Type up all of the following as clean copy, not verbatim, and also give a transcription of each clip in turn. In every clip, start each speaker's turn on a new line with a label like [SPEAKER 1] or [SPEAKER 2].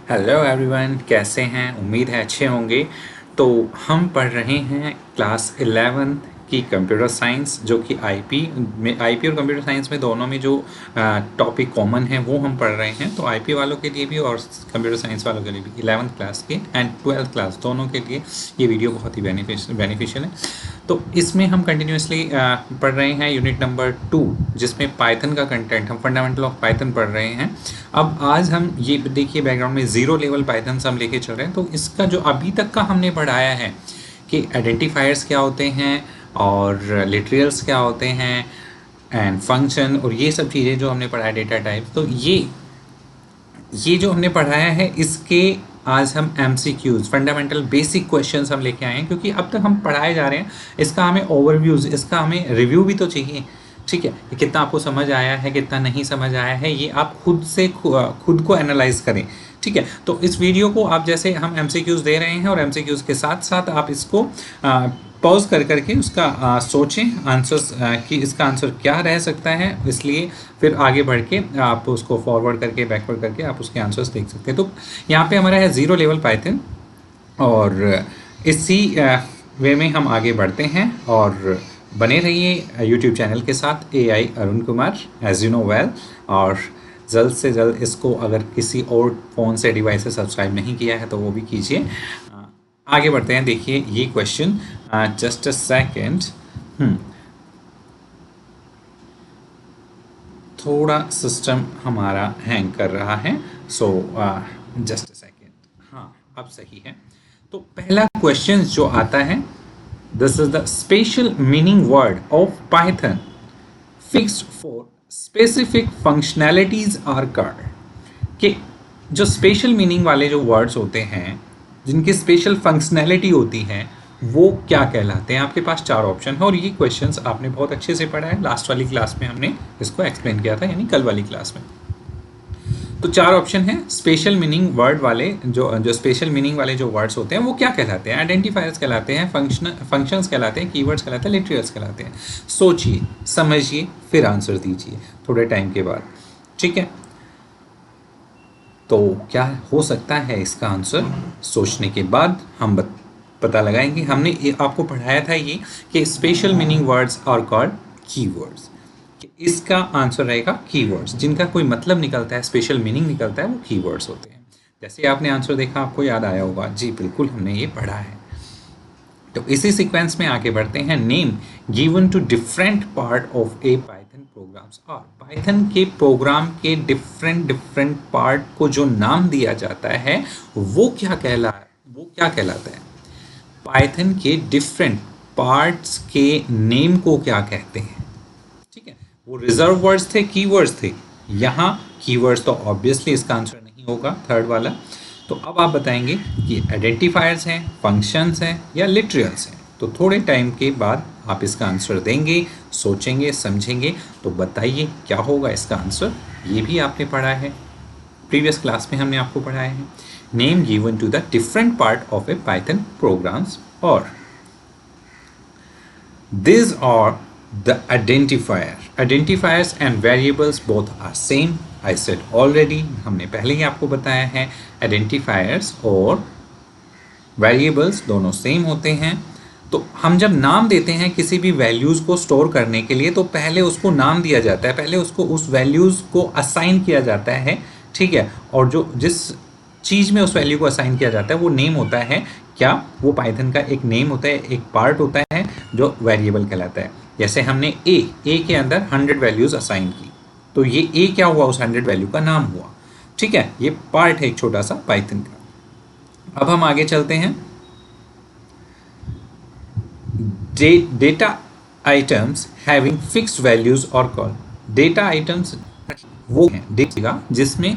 [SPEAKER 1] Hello everyone, कैसे हैं? उम्मीद है अच्छे होंगे। तो हम पढ़ रहे हैं क्लास 11 की कंप्यूटर साइंस, जो कि आईपी और कंप्यूटर साइंस में दोनों में जो टॉपिक कॉमन है वो हम पढ़ रहे हैं। तो आईपी वालों के लिए भी और कंप्यूटर साइंस वालों के लिए भी 11th क्लास के एंड 12th क्लास दोनों के लिए ये वीडियो बहुत ही बेनिफिशियल है। तो इसमें हम कंटिन्यूसली पढ़ रहे हैं यूनिट नंबर 2, जिसमें पाइथन का कंटेंट, हम फंडामेंटल ऑफ पाइथन पढ़ रहे हैं। अब आज हम ये देखिए, बैकग्राउंड में ज़ीरो लेवल पाइथन हम लेके चल रहे हैं। तो इसका जो अभी तक का हमने पढ़ाया है कि आइडेंटिफायर्स क्या होते हैं और लिटरल्स क्या होते हैं एंड फंक्शन और ये सब चीज़ें जो हमने पढ़ा है, डेटा टाइप, तो ये जो हमने पढ़ाया है इसके आज हम MCQs फंडामेंटल बेसिक क्वेश्चंस हम लेके आए हैं, क्योंकि अब तक हम पढ़ाए जा रहे हैं। इसका हमें ओवरव्यूज़, इसका हमें रिव्यू भी तो चाहिए। ठीक है, कि कितना आपको समझ आया है, कितना नहीं समझ आया है, ये आप खुद को एनालाइज करें। ठीक है, तो इस वीडियो को आप, जैसे हम MCQs दे रहे हैं और MCQs के साथ साथ आप इसको पॉज कर करके उसका सोचें आंसर्स कि इसका आंसर क्या रह सकता है। इसलिए फिर आगे बढ़ के आप उसको फॉरवर्ड करके बैकवर्ड करके आप उसके आंसर्स देख सकते हैं। तो यहाँ पे हमारा है ज़ीरो लेवल पाइथन, और इसी वे में हम आगे बढ़ते हैं। और बने रहिए यूट्यूब चैनल के साथ, AI Arun Kumar, as you know well. और जल्द से जल्द इसको, अगर किसी और फ़ोन से डिवाइस से सब्सक्राइब नहीं किया है तो वो भी कीजिए। आगे बढ़ते हैं। देखिए ये क्वेश्चन, जस्ट अ सेकेंड, थोड़ा सिस्टम हमारा हैंग कर रहा है, सो जस्ट अ सेकेंड। हाँ, अब सही है। तो पहला क्वेश्चन जो आता है, this is the special meaning word of Python fixed for specific functionalities are called. कि जो स्पेशल मीनिंग वाले जो वर्ड्स होते हैं, जिनकी स्पेशल फंक्शनैलिटी होती है, वो क्या कहलाते हैं। आपके पास चार ऑप्शन है, और ये क्वेश्चंस आपने बहुत अच्छे से पढ़ा है। लास्ट वाली क्लास में हमने इसको एक्सप्लेन किया था, यानी कल वाली क्लास में। तो चार ऑप्शन है स्पेशल मीनिंग वर्ड वाले। जो स्पेशल मीनिंग वाले जो वर्ड्स होते हैं वो क्या कहलाते हैं? आइडेंटिफायर्स कहलाते हैं, फंक्शंस कहलाते हैं, कीवर्ड्स कहलाते हैं, लिटरल्स कहलाते हैं। सोचिए, समझिए, फिर आंसर दीजिए थोड़े टाइम के बाद। ठीक है, तो क्या हो सकता है इसका आंसर? सोचने के बाद हम पता लगाएंगे। हमने आपको पढ़ाया था ये कि special meaning words are called keywords. इसका आंसर रहेगा कीवर्ड्स। जिनका कोई मतलब निकलता है, स्पेशल मीनिंग निकलता है, वो कीवर्ड्स होते हैं। जैसे आपने आंसर देखा, आपको याद आया होगा, जी बिल्कुल, हमने ये पढ़ा है। तो इसी सीक्वेंस में आगे बढ़ते हैं। Name given to different part of a Python programs. और पाइथन के प्रोग्राम के डिफरेंट पार्ट को जो नाम दिया जाता है वो क्या कहलाता है? पाइथन के डिफरेंट पार्ट्स के नेम को क्या कहते हैं? ठीक है, वो रिजर्व वर्ड्स थे, कीवर्ड्स थे। यहाँ कीवर्ड्स तो ऑब्वियसली इसका आंसर नहीं होगा, थर्ड वाला। तो अब आप बताएंगे कि आइडेंटिफायर्स हैं, फंक्शंस हैं, या लिटरल्स हैं। तो थोड़े टाइम के बाद आप इसका आंसर देंगे, सोचेंगे, समझेंगे। तो बताइए क्या होगा इसका आंसर। ये भी आपने पढ़ा है, प्रीवियस क्लास में हमने आपको पढ़ाया है। Name given to the different part of a Python programs, और these are the identifiers and variables both are same. I said already, हमने पहले ही आपको बताया है, identifiers और variables दोनों सेम होते हैं। तो हम जब नाम देते हैं किसी भी वैल्यूज़ को स्टोर करने के लिए, तो पहले उसको नाम दिया जाता है, पहले उसको उस वैल्यूज़ को असाइन किया जाता है। ठीक है, और जो जिस चीज़ में उस वैल्यू को असाइन किया जाता है वो नेम होता है। क्या? वो पाइथन का एक नेम होता है, एक पार्ट होता है जो वेरिएबल कहलाता है। जैसे हमने ए के अंदर 100 वैल्यूज़ असाइन की, तो ये ए क्या हुआ? उस 100 वैल्यू का नाम हुआ। ठीक है, ये पार्ट है एक छोटा सा पाइथन का। अब हम आगे चलते हैं। Data items having fixed values और कॉल्ड। डेटा आइटम्स वो हैं डेटा जिसमें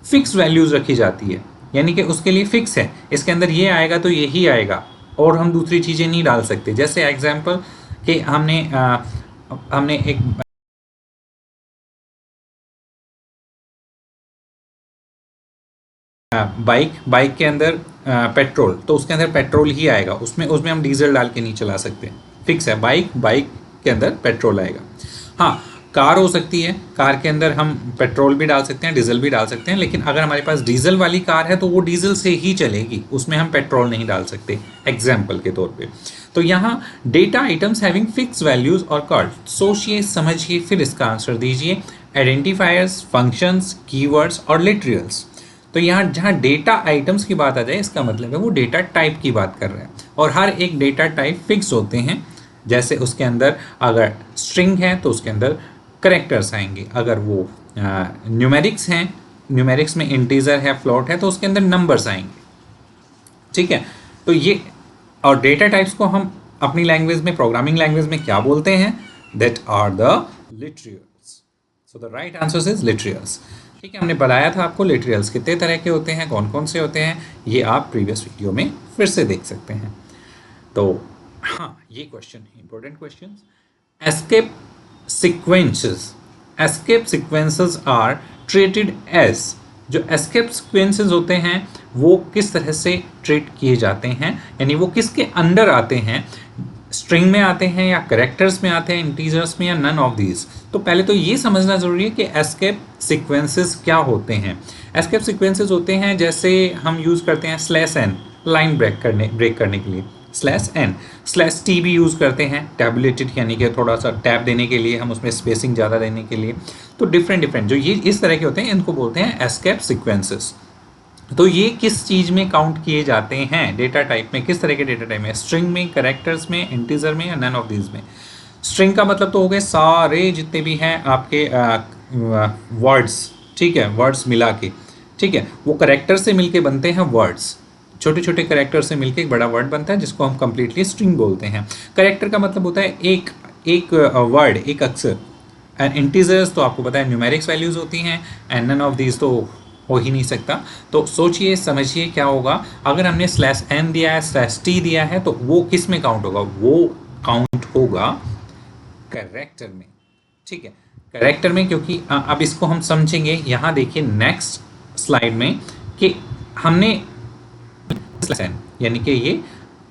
[SPEAKER 1] फिक्स वैल्यूज रखी जाती है, यानी कि उसके लिए फिक्स है, इसके अंदर ये आएगा तो यही आएगा, और हम दूसरी चीज़ें नहीं डाल सकते। जैसे एग्जांपल कि हमने एक बाइक के अंदर पेट्रोल, तो उसके अंदर पेट्रोल ही आएगा, उसमें हम डीजल डाल के नहीं चला सकते। फिक्स है, बाइक के अंदर पेट्रोल आएगा। हाँ, कार हो सकती है, कार के अंदर हम पेट्रोल भी डाल सकते हैं, डीजल भी डाल सकते हैं, लेकिन अगर हमारे पास डीजल वाली कार है तो वो डीजल से ही चलेगी, उसमें हम पेट्रोल नहीं डाल सकते, एग्जाम्पल के तौर पे। तो यहाँ data items having fix values और कॉल्ड, सोचिए समझिए फिर इसका आंसर दीजिए। आइडेंटिफायर्स, फंक्शंस, कीवर्ड्स और लिटरल्स। तो यहाँ जहाँ डेटा आइटम्स की बात आ जाए, इसका मतलब है वो डेटा टाइप की बात कर रहे हैं, और हर एक डेटा टाइप फिक्स होते हैं। जैसे उसके अंदर अगर स्ट्रिंग है तो उसके अंदर करेक्टर्स आएंगे, अगर वो न्यूमेरिक्स हैं, न्यूमेरिक्स में इंटीजर है, फ्लोट है, तो उसके अंदर नंबर्स आएंगे। ठीक है, तो ये, और डेटा टाइप्स को हम अपनी लैंग्वेज में, प्रोग्रामिंग लैंग्वेज में क्या बोलते हैं? That are the literals. So the right answer is literals. ठीक है, हमने बताया था आपको लिटरल्स कितने तरह के होते हैं, कौन कौन से होते हैं, ये आप प्रीवियस वीडियो में फिर से देख सकते हैं। तो हाँ, ये क्वेश्चन है, important question. Escape sequences, escape sequences are treated as, जो एस्केप सीक्वेंसेस होते हैं वो किस तरह से ट्रीट किए जाते हैं, यानी वो किसके अंडर आते हैं? स्ट्रिंग में आते हैं या करेक्टर्स में आते हैं, इंटीजर्स में, या नन ऑफ दीज? तो पहले तो ये समझना जरूरी है कि एस्केप सीक्वेंसेस क्या होते हैं। एस्केप सीक्वेंसेस होते हैं, जैसे हम यूज करते हैं स्लैश एन, लाइन ब्रेक करने के लिए, स्लैश एन, स्लैश टी भी यूज़ करते हैं टैबुलेटेड, यानी कि थोड़ा सा टैब देने के लिए, हम उसमें स्पेसिंग ज़्यादा देने के लिए। तो डिफरेंट जो ये इस तरह के होते हैं, इनको बोलते हैं एस्केप सीक्वेंसेस। तो ये किस चीज़ में काउंट किए जाते हैं? डेटा टाइप में। किस तरह के डेटा टाइप में? स्ट्रिंग में, करेक्टर्स में, इंटीजर में, या नन ऑफ दीज में? स्ट्रिंग का मतलब तो हो गए सारे जितने भी हैं आपके वर्ड्स, ठीक है, वर्ड्स मिला के, ठीक है, वो करेक्टर से मिलके बनते हैं वर्ड्स, छोटे छोटे करेक्टर से मिलके एक बड़ा वर्ड बनता है जिसको हम कंप्लीटली स्ट्रिंग बोलते हैं। करेक्टर का मतलब होता है एक वर्ड, एक अक्षर। एंड इंटीजर्स तो आपको पता है न्यूमेरिक्स वैल्यूज होती हैं, एंड नन ऑफ दीज तो हो ही नहीं सकता। तो सोचिए समझिए क्या होगा अगर हमने स्लैश एन दिया है, स्लैश टी दिया है, तो वो किस में काउंट होगा? वो काउंट होगा करेक्टर में। ठीक है, करेक्टर में, क्योंकि अब इसको हम समझेंगे। यहाँ देखिए नेक्स्ट स्लाइड में कि हमने स्लैश एन, यानी कि ये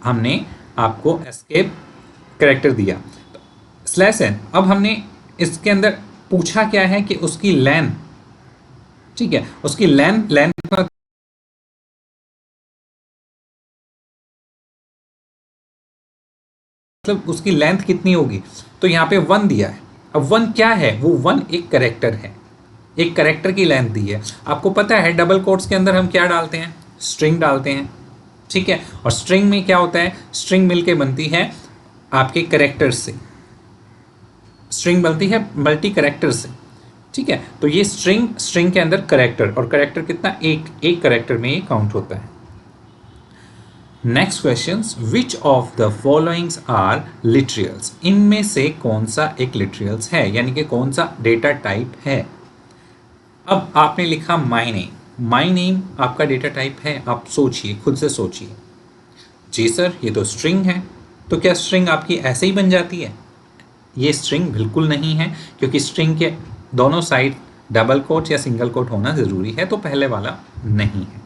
[SPEAKER 1] हमने आपको एस्केप करेक्टर दिया स्लैश एन। अब हमने इसके अंदर पूछा क्या है कि उसकी लेंथ, ठीक है, उसकी लेंथ मतलब उसकी लेंथ कितनी होगी? तो यहाँ पे 1 दिया है। अब 1 क्या है? वो 1 एक करेक्टर है, एक करेक्टर की लेंथ दी है। आपको पता है डबल कोट्स के अंदर हम क्या डालते हैं? स्ट्रिंग डालते हैं, ठीक है। और स्ट्रिंग में क्या होता है? स्ट्रिंग मिलके बनती है आपके करेक्टर्स से, स्ट्रिंग बनती है मल्टी करेक्टर से, ठीक है। तो ये स्ट्रिंग के अंदर करेक्टर, और करेक्टर कितना? एक करेक्टर में ये काउंट होता है। Next question, which of the followings are literals? इनमें से कौन सा एक लिटरल्स है, यानी कि कौन सा डेटा टाइप है? अब आपने लिखा माई नेम, माई नेम आपका डेटा टाइप है। आप सोचिए, खुद से सोचिए। जी सर, ये तो स्ट्रिंग है। तो क्या स्ट्रिंग आपकी ऐसे ही बन जाती है? ये स्ट्रिंग बिल्कुल नहीं है, क्योंकि स्ट्रिंग के दोनों साइड डबल कोट या सिंगल कोट होना ज़रूरी है, तो पहले वाला नहीं है,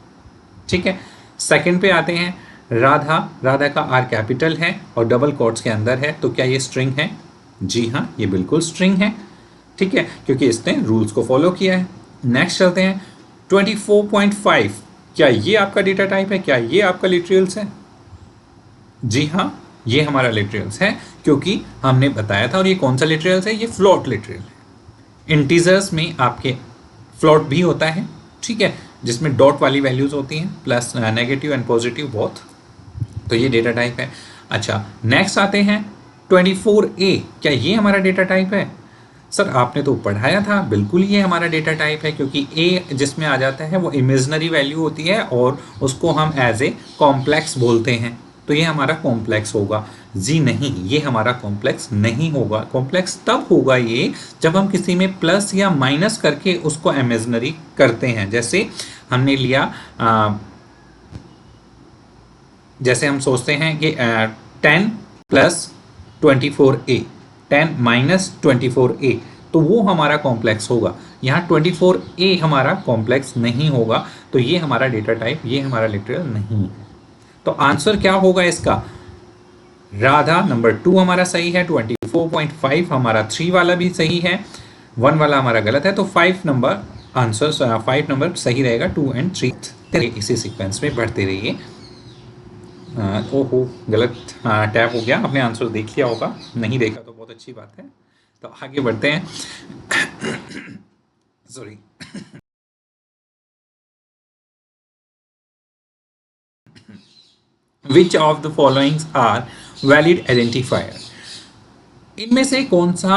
[SPEAKER 1] ठीक है। सेकंड पे आते हैं, राधा, राधा का आर कैपिटल है और डबल कोट्स के अंदर है, तो क्या ये स्ट्रिंग है? जी हाँ, ये बिल्कुल स्ट्रिंग है, ठीक है, क्योंकि इसने रूल्स को फॉलो किया है। नेक्स्ट चलते हैं, 24.5, क्या ये आपका डेटा टाइप है? क्या ये आपका लिटरल्स है? जी हाँ, ये हमारा लिटरल्स है, क्योंकि हमने बताया था। और ये कौन सा लिटरल्स है? ये फ्लोट लिटरल है। इंटीजर्स में आपके फ्लोट भी होता है, ठीक है, जिसमें डॉट वाली वैल्यूज होती हैं, plus negative and positive both. तो ये डेटा टाइप है। अच्छा, नेक्स्ट आते हैं 24A, क्या ये हमारा डेटा टाइप है? सर आपने तो पढ़ाया था, बिल्कुल ये हमारा डेटा टाइप है, क्योंकि A जिसमें आ जाता है वो इमेजनरी वैल्यू होती है और उसको हम एज ए कॉम्प्लेक्स बोलते हैं, तो ये हमारा कॉम्प्लेक्स होगा। जी नहीं, ये हमारा कॉम्प्लेक्स नहीं होगा। कॉम्प्लेक्स तब होगा ये जब हम किसी में प्लस या माइनस करके उसको इमेजनरी करते हैं। जैसे हमने लिया जैसे हम सोचते हैं कि 10 + 24A, 10 - 24A, तो वो हमारा कॉम्प्लेक्स होगा। यहाँ 24A हमारा कॉम्प्लेक्स नहीं होगा, तो ये हमारा डेटा टाइप, ये हमारा लिटरल नहीं है। तो आंसर क्या होगा इसका? राधा नंबर 2 हमारा सही है, 24.5 हमारा 3 वाला भी सही है, 1 वाला हमारा गलत है, तो 5 नंबर आंसर 5 नंबर सही रहेगा, 2 एंड 3। इसी सीक्वेंस में बढ़ते रहिए। ओहो गलत टैप हो गया, आपने आंसर देख लिया होगा, नहीं देखा तो बहुत अच्छी बात है। तो आगे बढ़ते हैं। Sorry. Which of the followings are valid identifier? इनमें से कौन सा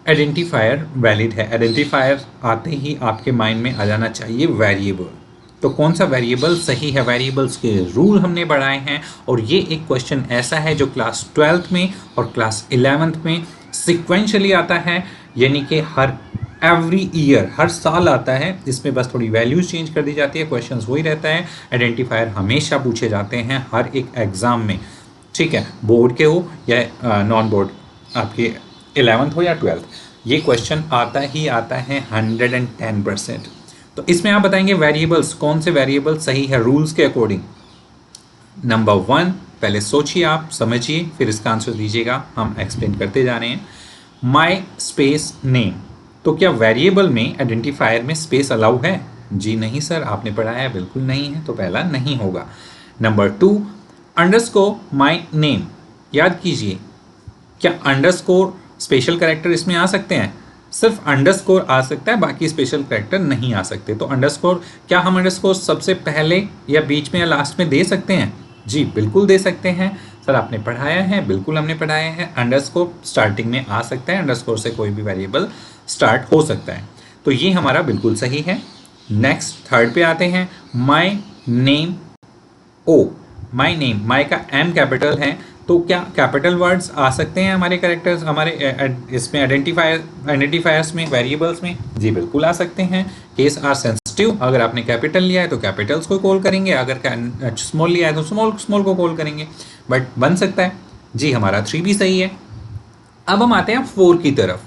[SPEAKER 1] आइडेंटिफायर वैलिड है? आइडेंटिफायर आते ही आपके माइंड में आ जाना चाहिए वेरिएबल। तो कौन सा वेरिएबल सही है? वेरिएबल्स के रूल हमने पढ़ाए हैं, और ये एक क्वेश्चन ऐसा है जो क्लास 12th में और क्लास 11th में सिक्वेंशली आता है, यानी कि हर एवरी ईयर, हर साल आता है। इसमें बस थोड़ी वैल्यूज चेंज कर दी जाती है, क्वेश्चंस वही रहता है। आइडेंटिफायर हमेशा पूछे जाते हैं हर एक एग्जाम में, ठीक है, बोर्ड के हो या नॉन बोर्ड, आपके 11th हो या 12th, ये क्वेश्चन आता ही आता है 110%। तो इसमें आप बताएंगे वेरिएबल्स, कौन से वेरिएबल सही है रूल्स के अकॉर्डिंग। नंबर 1, पहले सोचिए, आप समझिए, फिर इसका आंसर दीजिएगा, हम एक्सप्लेन करते जा रहे हैं। माई स्पेस नेम, तो क्या वेरिएबल में आइडेंटिफायर में स्पेस अलाउ है? जी नहीं सर, आपने पढ़ा है बिल्कुल नहीं है, तो पहला नहीं होगा। नंबर 2, अंडरस्कोर माई नेम, याद कीजिए, क्या अंडरस्कोर स्पेशल कैरेक्टर इसमें आ सकते हैं? सिर्फ अंडरस्कोर आ सकता है, बाकी स्पेशल कैरेक्टर नहीं आ सकते। तो अंडरस्कोर, क्या हम अंडरस्कोर सबसे पहले या बीच में या लास्ट में दे सकते हैं? जी बिल्कुल दे सकते हैं सर, आपने पढ़ाया है, बिल्कुल हमने पढ़ाया है। अंडरस्कोर स्टार्टिंग में आ सकता है, अंडरस्कोर से कोई भी वेरिएबल स्टार्ट हो सकता है, तो ये हमारा बिल्कुल सही है। नेक्स्ट थर्ड पे आते हैं, my name O, my name, माई का एम कैपिटल है, तो क्या कैपिटल वर्ड्स आ सकते हैं हमारे कैरेक्टर्स, हमारे इसमें आइडेंटिफायर्स में, वेरिएबल्स में? जी बिल्कुल आ सकते हैं। केस आर सेंसिटिव, अगर आपने कैपिटल लिया है तो कैपिटल्स को कॉल करेंगे, अगर स्मॉल लिया है तो स्मॉल को कॉल करेंगे, बट बन सकता है। जी हमारा 3 भी सही है। अब हम आते हैं 4 की तरफ।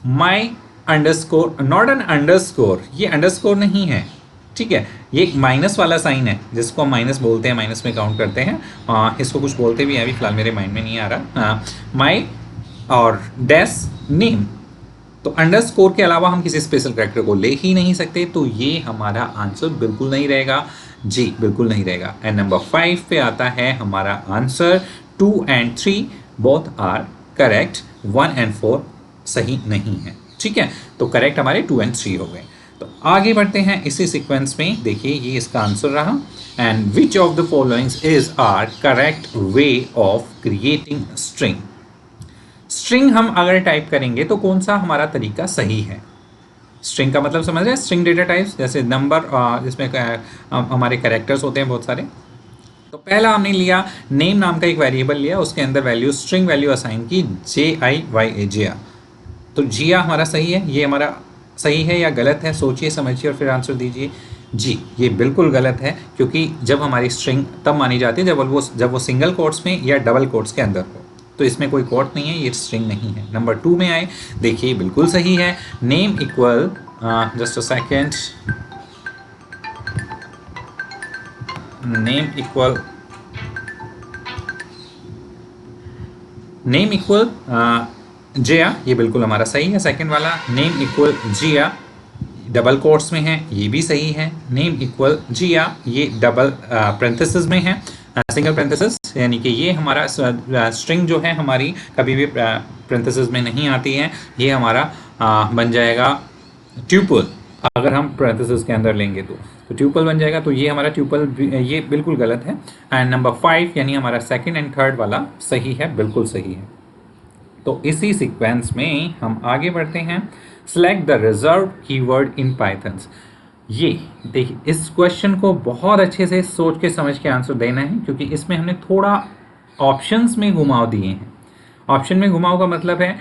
[SPEAKER 1] माई अंडरस्कोर, नॉट एन अंडरस्कोर, ये अंडरस्कोर नहीं है, ठीक है, ये एक माइनस वाला साइन है, जिसको हम माइनस बोलते हैं, माइनस में काउंट करते हैं। इसको कुछ बोलते भी हैं, अभी फिलहाल मेरे माइंड में नहीं आ रहा। माई और डैश नेम, तो अंडरस्कोर के अलावा हम किसी स्पेशल कैरेक्टर को ले ही नहीं सकते, तो ये हमारा आंसर बिल्कुल नहीं रहेगा। जी बिल्कुल नहीं रहेगा। एंड नंबर 5 पे आता है हमारा answer, 2 and 3 both are correct, 1 and 4 सही नहीं है, ठीक है। तो करेक्ट हमारे 2 एंड 3 हो गए। तो आगे बढ़ते हैं इसी सीक्वेंस में, देखिए ये इसका आंसर रहा। And which of the followings is are correct way of creating string? String हम अगर टाइप करेंगे तो कौन सा हमारा तरीका सही है? स्ट्रिंग का मतलब समझ रहे हैं, स्ट्रिंग डेटा टाइप्स, जैसे नंबर, जिसमें हमारे कैरेक्टर्स होते हैं बहुत सारे। तो पहला हमने लिया नेम नाम का एक वेरिएबल लिया, उसके अंदर वैल्यू, स्ट्रिंग वैल्यू असाइन की JIYA, जिया। तो जिया हमारा सही है, ये हमारा सही है या गलत है? सोचिए समझिए और फिर आंसर दीजिए। जी ये बिल्कुल गलत है, क्योंकि जब हमारी स्ट्रिंग तब मानी जाती है जब वो सिंगल कोट्स में या डबल कोट्स के अंदर हो, तो इसमें कोई कोट नहीं है, ये स्ट्रिंग नहीं है। नंबर 2 में आए, देखिए बिल्कुल सही है। Name equal, just a second, name equal Jiya, ये बिल्कुल हमारा सही है। सेकंड वाला name equal Jiya, double quotes में है, ये भी सही है। नेम इक्वल जिया, ये डबल पैरेंथेसिस में है, सिंगल पैरेंथेसिस, यानी कि ये हमारा स्ट्रिंग जो है हमारी कभी भी पैरेंथेसिस में नहीं आती है, ये हमारा बन जाएगा ट्यूपल। अगर हम पैरेंथेसिस के अंदर लेंगे तो ट्यूपल बन जाएगा, तो ये हमारा ट्यूपल, ये बिल्कुल गलत है। एंड नंबर 5 यानी हमारा सेकंड एंड थर्ड वाला सही है, बिल्कुल सही है। तो इसी सीक्वेंस में हम आगे बढ़ते हैं। Select the reserve keyword in pythons. ये देखिए, इस क्वेश्चन को बहुत अच्छे से सोच के समझ के आंसर देना है, क्योंकि इसमें हमने थोड़ा ऑप्शंस में घुमाव दिए हैं। ऑप्शन में घुमाव का मतलब है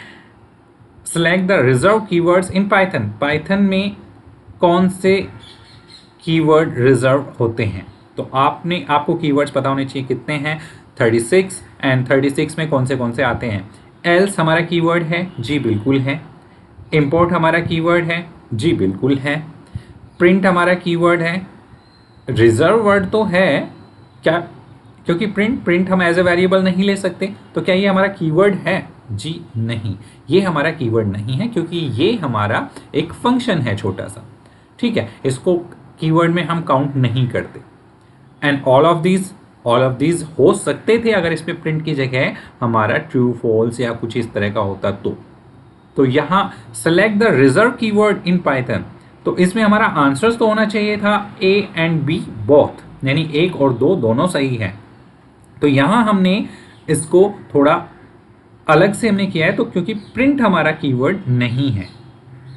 [SPEAKER 1] select the reserve keywords in Python. Python में कौन से कीवर्ड रिजर्व होते हैं? तो आपको कीवर्ड्स पता होने चाहिए, कितने हैं? 36, एंड 36 में कौन से आते हैं? एल्स हमारा कीवर्ड है, जी बिल्कुल है। इंपोर्ट हमारा कीवर्ड है, जी बिल्कुल है। प्रिंट हमारा कीवर्ड है। रिजर्व वर्ड तो है क्या? क्योंकि प्रिंट हम एज ए वेरिएबल नहीं ले सकते। तो क्या ये हमारा कीवर्ड है? जी नहीं, ये हमारा कीवर्ड नहीं है, क्योंकि ये हमारा एक फंक्शन है छोटा सा, ठीक है। इसको कीवर्ड में हम काउंट नहीं करते। एंड ऑल ऑफ दीज हो सकते थे अगर इस पे प्रिंट की जगह हमारा ट्रू फॉल्स या कुछ इस तरह का होता तो यहाँ select the reserve keyword in Python, तो इसमें हमारा आंसर्स तो होना चाहिए था ए एंड बी बोथ, यानी 1 और 2 दोनों सही है। तो यहाँ हमने इसको थोड़ा अलग से हमने किया है, तो क्योंकि प्रिंट हमारा कीवर्ड नहीं है,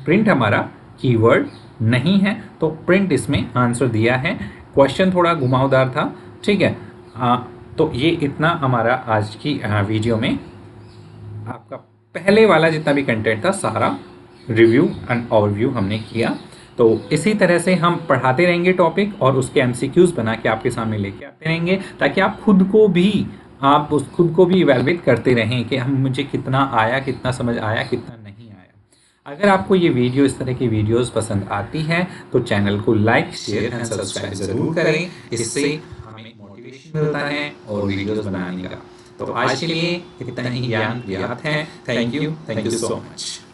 [SPEAKER 1] प्रिंट हमारा कीवर्ड नहीं है, तो प्रिंट इसमें आंसर दिया है। क्वेश्चन थोड़ा घुमावदार था, ठीक है। तो ये इतना हमारा आज की वीडियो में आपका पहले वाला जितना भी कंटेंट था सारा रिव्यू एंड ओवरव्यू हमने किया। तो इसी तरह से हम पढ़ाते रहेंगे टॉपिक और उसके एमसीक्यूज बना के आपके सामने लेके आते रहेंगे, ताकि आप खुद को भी इवैल्यूएट करते रहें कि हम मुझे कितना आया, कितना समझ आया, कितना नहीं आया। अगर आपको ये वीडियो, इस तरह की वीडियोस पसंद आती हैं तो चैनल को लाइक, शेयर एंड सब्सक्राइब ज़रूर करें, इससे हमें मोटिवेशन मिलता है और वीडियोस बनाने का। तो आज के लिए इतना ही ज्ञान पर्याप्त है। Thank you so much.